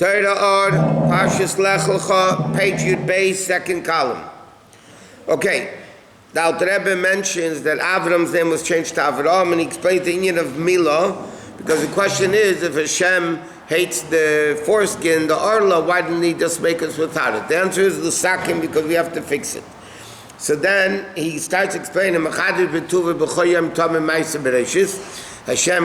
Torah or Parshat Lecha, page Yud Beis, second column. Okay, now the Rebbe mentions that Avram's name was changed to Avram, and he explains the union of Milah, because the question is, if Hashem hates the foreskin, the Orla, why didn't he just make us without it? The answer is L'sakim, because we have to fix it. So then he starts explaining, Hashem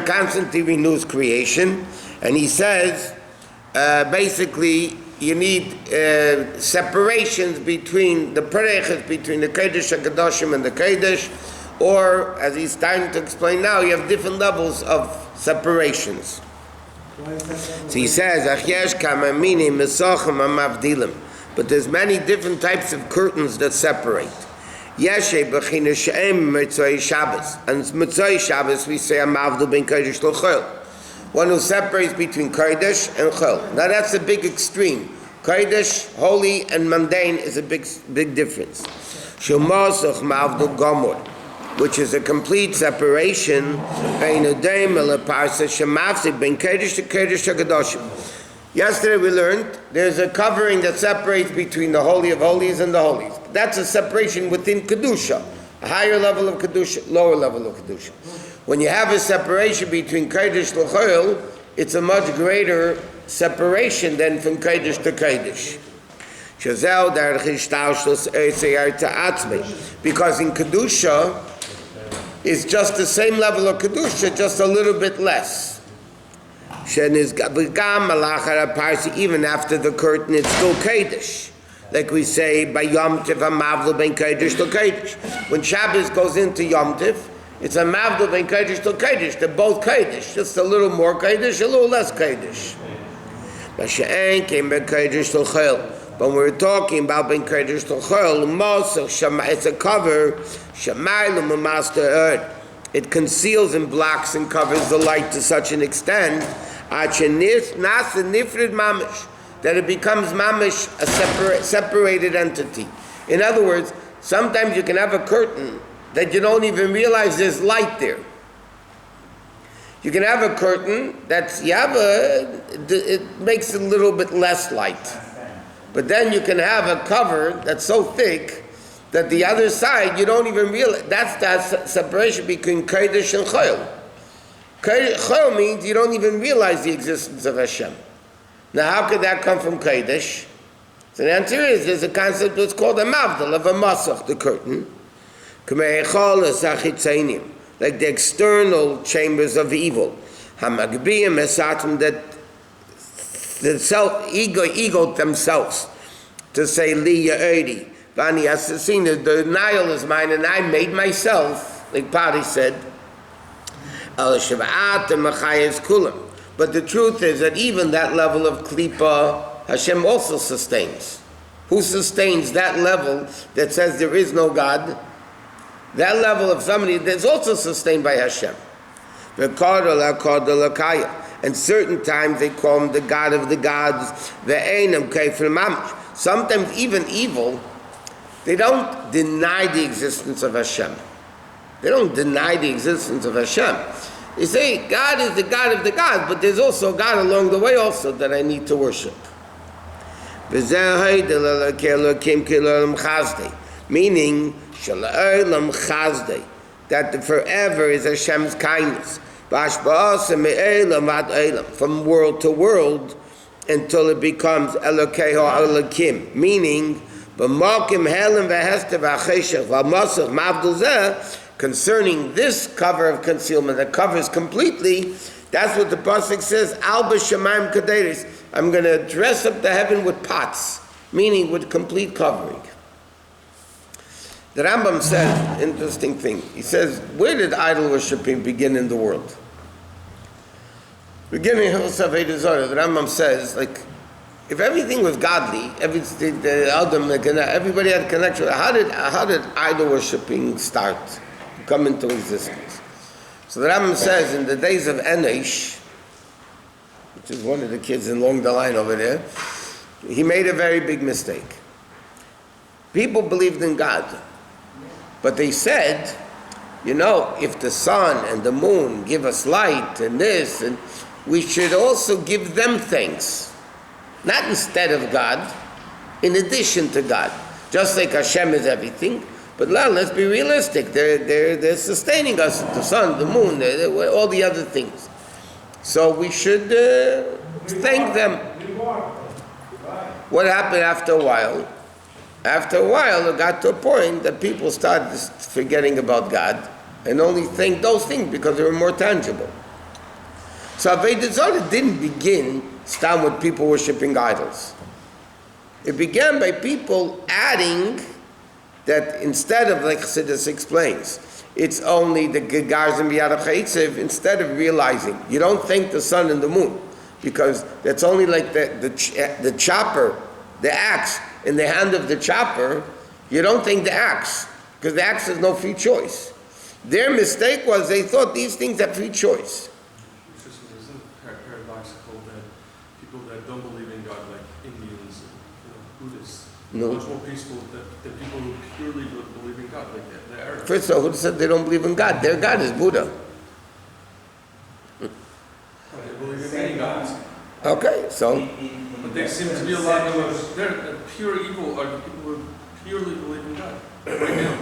constantly renews creation, and he says, basically, you need separations between the pareches, between the Kodesh HaKadoshim and the Kodesh, or, as he's starting to explain now, you have different levels of separations. So he says, but there's many different types of curtains that separate. And Mitzvah Shabbos, we say, one who separates between Kodesh and Chol. Now that's a big extreme. Kodesh, holy, and mundane is a big difference. Which is a complete separation between Kodesh to Kodesh HaKadoshim. Yesterday we learned there's a covering that separates between the Holy of Holies and the Holies. That's a separation within Kedusha, a higher level of Kedusha, lower level of Kedusha. When you have a separation between Kodesh to Chol, it's a much greater separation than from Kodesh to Kodesh. Because in Kedusha, it's just the same level of Kedusha, just a little bit less. Even after the curtain, it's still Kodesh. Like we say, by Yom Tiv, a mavdul ben Kodesh to Kodesh. When Shabbos goes into Yom Tiv, it's a mavdul ben Kodesh to Kodesh. They're both Kodesh, just a little more Kodesh, a little less Kodesh. But when we're talking about ben Kodesh to Chol, it's a cover, it conceals and blocks and covers the light to such an extent that it becomes mamish, a separated entity. In other words, sometimes you can have a curtain that you don't even realize there's light there. You can have a curtain it makes a little bit less light. But then you can have a cover that's so thick that the other side, you don't even realize. That's that separation between Kodesh and Chol. Chol means you don't even realize the existence of Hashem. Now how could that come from Kodesh? So the answer is, there's a concept that's called a mavdal, of a masach, the curtain. Like the external chambers of evil. Hamagbiyim esatim, that the ego themselves, to say li ya'edi, vani asasina, the Nile is mine and I made myself, like Pari said, al shava'at machayes kulam. But the truth is that even that level of klipa, Hashem also sustains. Who sustains that level that says there is no God? That level of somebody that's also sustained by Hashem. And certain times they call him the God of the gods. Sometimes even evil, they don't deny the existence of Hashem. They don't deny the existence of Hashem. They say God is the God of the gods, but there's also a God along the way also that I need to worship. Meaning, that the forever is Hashem's kindness. From world to world until it becomes Elokeho Elokim, meaning concerning this cover of concealment that covers completely. That's what the pasuk says, Al b'shamayim kaderis, I'm going to dress up the heaven with pots, meaning with complete covering. The Rambam says, interesting thing, he says, where did idol worshiping begin in the world? Beginning of Saved Zorah, the Rambam says, like, if everything was godly, everybody had connection, how did idol worshiping start, come into existence? So the Rambam says, in the days of Enosh, which is one of the kids along the line over there, he made a very big mistake. People believed in God, but they said, if the sun and the moon give us light and this, and we should also give them thanks. Not instead of God, in addition to God. Just like Hashem is everything, but let's be realistic. They're sustaining us, the sun, the moon, all the other things. So we should thank them. What happened after a while? After a while, it got to a point that people started forgetting about God and only think those things because they were more tangible. So Avodah Zarah didn't begin stam with people worshiping idols. It began by people adding that instead of, like Chassidus explains, it's only the Gegars and Biyad HaChaitziv, instead of realizing, you don't thank the sun and the moon, because that's only like the chopper, the axe in the hand of the chopper, you don't thank the axe, because the axe has no free choice. Their mistake was they thought these things have free choice. Isn't it paradoxical that people that don't believe in God, like Indians, Buddhists, much more peaceful than people who purely believe in God, like the Arabs? First of all, who said they don't believe in God? Their God is Buddha. They believe in many gods. Okay, so... But they seem to be a lot of... They're pure evil are the people who purely believe in God. Right now.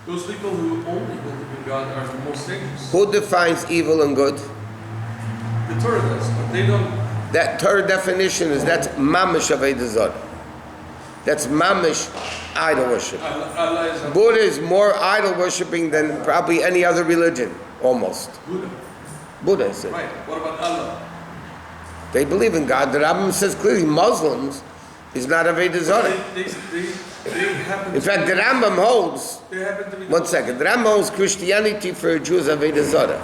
Those people who only believe in God are the most dangerous. Who defines evil and good? The Torah does, but they don't... That Torah definition is that's mamish avodah zarah. That's mamish idol worship. Buddha is more idol worshipping than probably any other religion, almost. Buddha is it. Right. What about Allah? They believe in God. The Rambam says clearly Muslims is not avodah zarah. In fact, the Rambam holds. One second. The Rambam holds Christianity for a Jew is avodah zarah.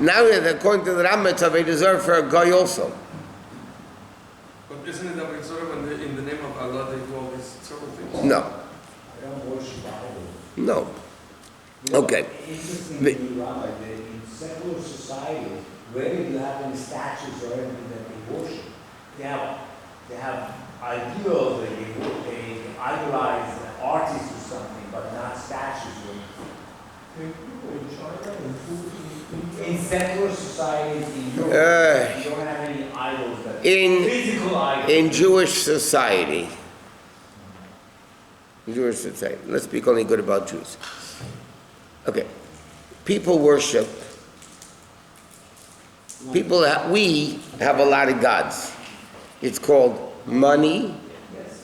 Now, according to the Rambam, it's avodah zarah for a guy also. But isn't it avodah zarah when in the name of Allah they do all these terrible things? No. No. Okay. Interestingly, Rabbi, in secular society, where do you have any statues or anything that they worship? They have ideals, they idolize artists or something, but not statues. In secular societies in Europe, you don't have any idols that physical idols. In Jewish society. Jewish society. Let's speak only good about Jews. Okay. People worship. We have a lot of gods. It's called money,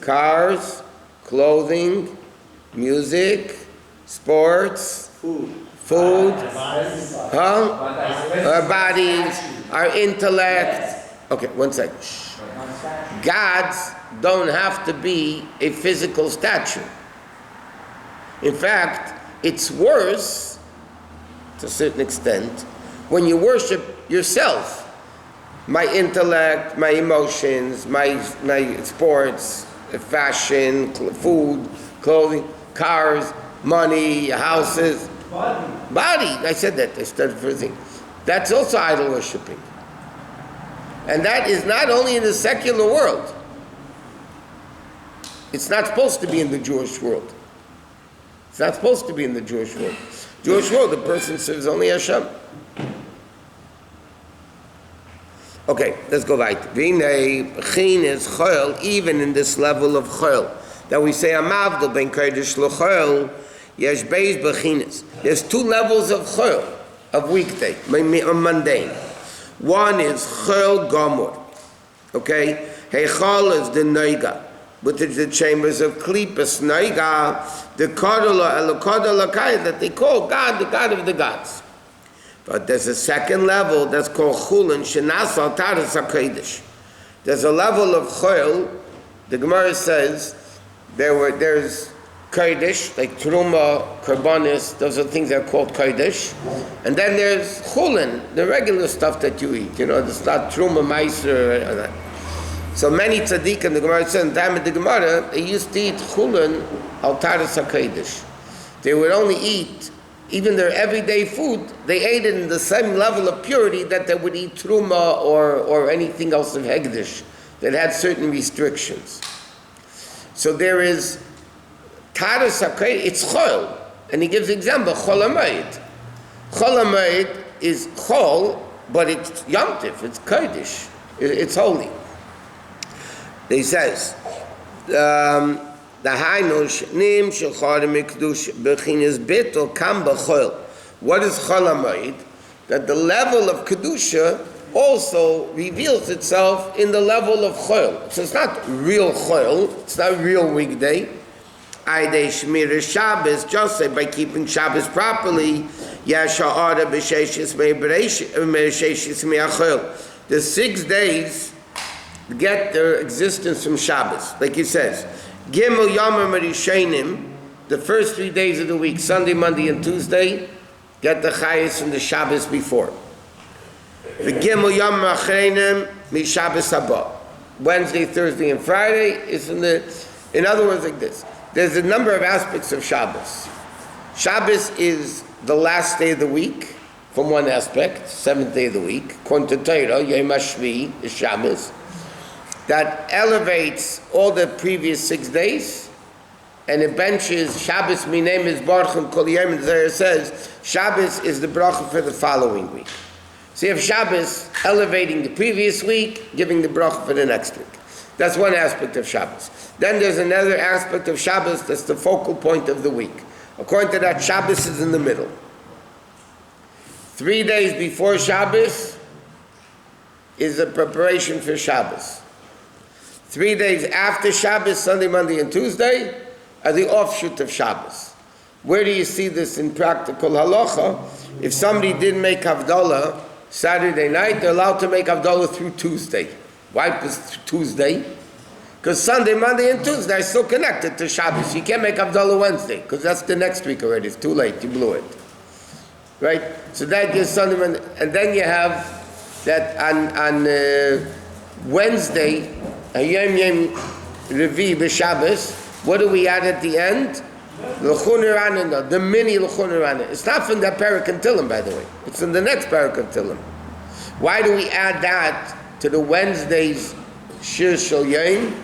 cars, clothing, music, sports, food, our bodies, our intellect. Okay, one second. Gods don't have to be a physical statue. In fact, it's worse, to a certain extent, when you worship yourself. My intellect, my emotions, my sports, fashion, food, clothing, cars, money, houses. Body. I said that. I started first thing. That's also idol worshipping. And that is not only in the secular world. It's not supposed to be in the Jewish world. It's not supposed to be in the Jewish world. Jewish world, the person serves only Hashem. Okay, let's go right. V'nei chin is chol, even in this level of chol, that we say amavdol ben kodesh l'chol, yesh beis b'chinas. There's two levels of chol, of weekday, mundane. One is chol gomor, okay? Heichal is the noiga, which is the chambers of klipas noiga, the kodola elokadolakai that they call God, the God of the gods. But there's a second level that's called chulin shenas al taras hakodesh. There's a level of chol. The Gemara says there's kodesh like truma, karbonis. Those are things that are called kodesh. And then there's chulin, the regular stuff that you eat. You know, it's not truma, meiser. So many tzaddikim, the Gemara says, in the time of the Gemara, they used to eat chulin al taras hakodesh. They would only eat. Even their everyday food, they ate it in the same level of purity that they would eat truma or anything else of hegdish that had certain restrictions. So there is taras hakodesh, it's chol, and he gives example, chol hamoed. Chol hamoed is chol, but it's yomtiv, it's kodesh, it's holy. He says, the Hainosh Nim Shecharim Mikdush Bechinis Beto Kam B'Chol. What is Chol HaMoed? That the level of Kedusha also reveals itself in the level of Chol. So it's not real Chol, it's not real weekday. Aidei Shmir Shabbos, just say by keeping Shabbos properly, Yasha Ara B'Sheshis Me'achol. The 6 days get their existence from Shabbos. Like he says, Gimel Yomim Rishenim, the first 3 days of the week, Sunday, Monday, and Tuesday, get the Chayis from the Shabbos before. The Gimel Yomim Achreinim MiShabbos Haba. Wednesday, Thursday, and Friday is from the. In other words, like this. There's a number of aspects of Shabbos. Shabbos is the last day of the week, from one aspect, 7th day of the week. According to Torah, Yom HaShvi is Shabbos. That elevates all the previous 6 days, and it benches Shabbos Minei Mizbarchim Kol Yom, and there it says, Shabbos is the bracha for the following week. So you have Shabbos elevating the previous week, giving the bracha for the next week. That's one aspect of Shabbos. Then there's another aspect of Shabbos that's the focal point of the week. According to that, Shabbos is in the middle. 3 days before Shabbos is a preparation for Shabbos. 3 days after Shabbos, Sunday, Monday, and Tuesday, are the offshoot of Shabbos. Where do you see this in practical halacha? If somebody didn't make Havdalah Saturday night, they're allowed to make Havdalah through Tuesday. Why Tuesday? Because Sunday, Monday, and Tuesday are still connected to Shabbos. You can't make Havdalah Wednesday, because that's the next week already. It's too late, you blew it. Right? So that gives Sunday, Monday, and then you have that on Wednesday, Yom Revi b'Shabbos, what do we add at the end? The mini Lechun Rana. It's not from that parak of Tillim, by the way. It's in the next parak of Tillim. Why do we add that to the Wednesday's Shir Shel Yom?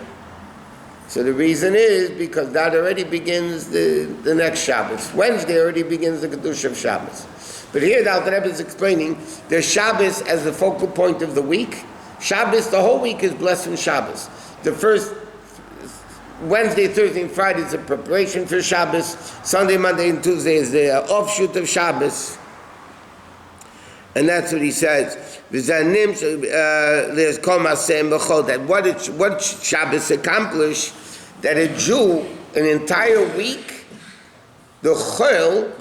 So the reason is because that already begins the next Shabbos. Wednesday already begins the Kedusha of Shabbos. But here the Alter Rebbe is explaining there's Shabbos as the focal point of the week. Shabbos, the whole week is blessed from Shabbos. The first Wednesday, Thursday, and Friday is a preparation for Shabbos. Sunday, Monday, and Tuesday is the offshoot of Shabbos. And that's what he says. That what Shabbos accomplished, that a Jew, an entire week, the chol,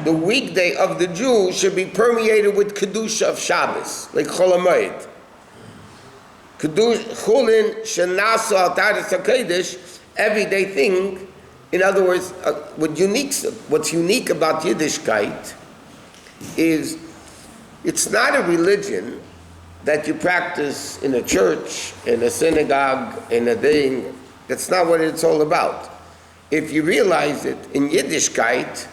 the weekday of the Jew, should be permeated with Kedusha of Shabbos, like Chol HaMoed. Chulin shenasu al taras hakodesh, everyday thing. In other words, what's unique about Yiddishkeit is it's not a religion that you practice in a church, in a synagogue, in a thing. That's not what it's all about. If you realize it, in Yiddishkeit,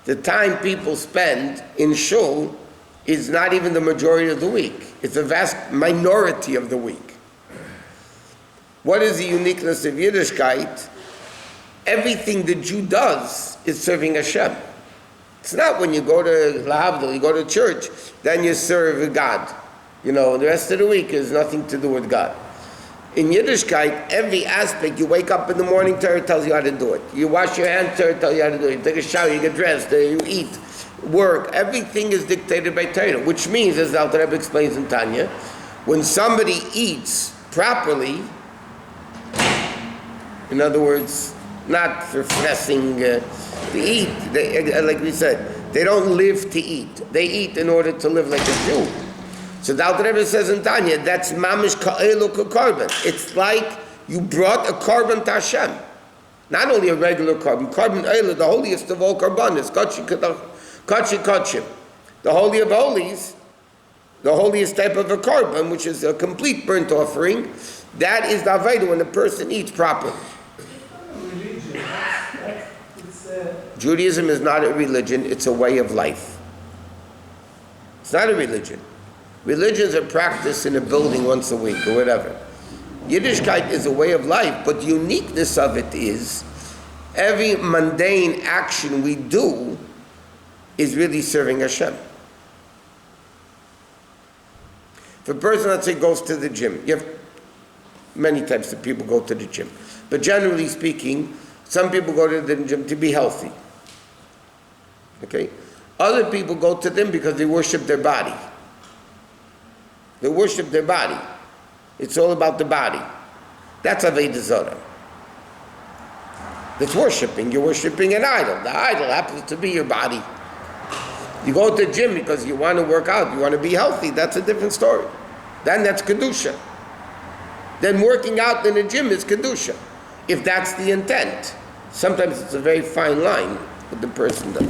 the time people spend in shul is not even the majority of the week. It's a vast minority of the week. What is the uniqueness of Yiddishkeit? Everything the Jew does is serving Hashem. It's not when you go to Lahavdil, you go to church, then you serve God. The rest of the week has nothing to do with God. In Yiddishkeit, every aspect, you wake up in the morning, Torah tells you how to do it. You wash your hands, Torah tells you how to do it. You take a shower, you get dressed, you eat, work. Everything is dictated by Torah, which means, as the Alter Rebbe explains in Tanya, when somebody eats properly, in other words, not for pressing to eat, like we said, they don't live to eat. They eat in order to live like a Jew. So the Alter Rebbe says in Tanya, that's mamish ka'elu ka'korban. It's like you brought a korban to Hashem. Not only a regular korban eilu, the holiest of all korbanos, kachim. The holy of holies, the holiest type of a korban, which is a complete burnt offering, that is the avodah when a person eats properly. Judaism is not a religion, it's a way of life. It's not a religion. Religions are practiced in a building once a week or whatever. Yiddishkeit is a way of life, but the uniqueness of it is every mundane action we do is really serving Hashem. If a person, let's say, goes to the gym, you have many types of people go to the gym. But generally speaking, some people go to the gym to be healthy. Okay? Other people go to them because they worship their body. They worship their body. It's all about the body. That's Avodah Zarah. That's worshiping. You're worshiping an idol. The idol happens to be your body. You go to the gym because you want to work out, you want to be healthy, that's a different story. Then that's Kedusha. Then working out in the gym is Kedusha, if that's the intent. Sometimes it's a very fine line with the person does.